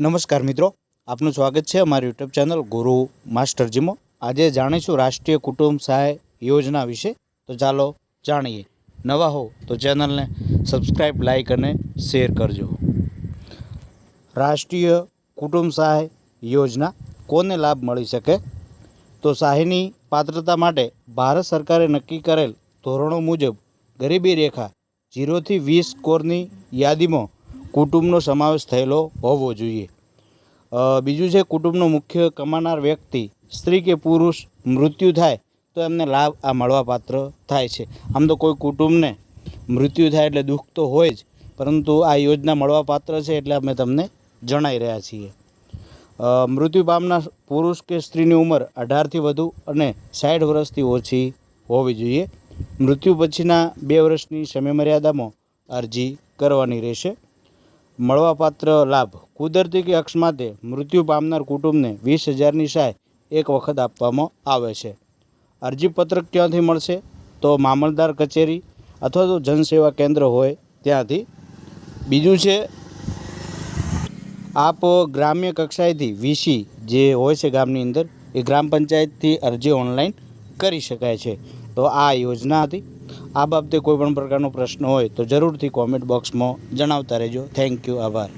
નમસ્કાર મિત્રો, આપનું સ્વાગત છે અમારી યુટ્યુબ ચેનલ ગુરુ માસ્ટર જીમો। આજે જાણીશું રાષ્ટ્રીય કુટુંબ સહાય યોજના વિશે। તો ચાલો જાણીએ। નવા હો તો ચેનલને સબસ્ક્રાઈબ, લાઈક અને શેર કરજો। રાષ્ટ્રીય કુટુંબ સહાય યોજના કોને લાભ મળી શકે? તો સહાયની પાત્રતા માટે ભારત સરકારે નક્કી કરેલ ધોરણો મુજબ ગરીબી રેખા 0 થી 20 સ્કોરની યાદીમાં કુટુંબનો સમાવેશ થયેલો હોવો જોઈએ। બીજું છે, કુટુંબનો મુખ્ય કમાનાર વ્યક્તિ સ્ત્રી કે પુરુષ મૃત્યુ થાય તો એમને લાભ આ મળવાપાત્ર થાય છે। આમ તો કોઈ કુટુંબને મૃત્યુ થાય એટલે દુઃખ તો હોય જ, પરંતુ આ યોજના મળવાપાત્ર છે એટલે અમે તમને જણાવી રહ્યા છીએ। મૃત્યુ પામનાર પુરુષ કે સ્ત્રીની ઉંમર 18થી વધુ અને 60 વર્ષથી ઓછી હોવી જોઈએ। મૃત્યુ પછીના 2 વર્ષની સમયમર્યાદામાં અરજી કરવાની રહેશે। મળવાપાત્ર લાભ: કુદરતી કે અકસ્માતે મૃત્યુ પામનાર કુટુંબને 20,000ની સહાય એક વખત આપવામાં આવે છે। અરજીપત્રક ક્યાંથી મળશે? તો મામલતદાર કચેરી અથવા તો જનસેવા કેન્દ્ર હોય ત્યાંથી। બીજું છે, આપ ગ્રામ્ય કક્ષાએથી વીસી જે હોય છે ગામની અંદર, એ ગ્રામ પંચાયતથી અરજી ઓનલાઈન કરી શકાય છે। તો આ યોજના હતી। આ બાબતે કોઈ પણ પ્રકારનો પ્રશ્ન હોય તો જરૂરથી કોમેન્ટ બોક્સમાં જણાવતા રહેજો। થેન્ક યુ, આભાર।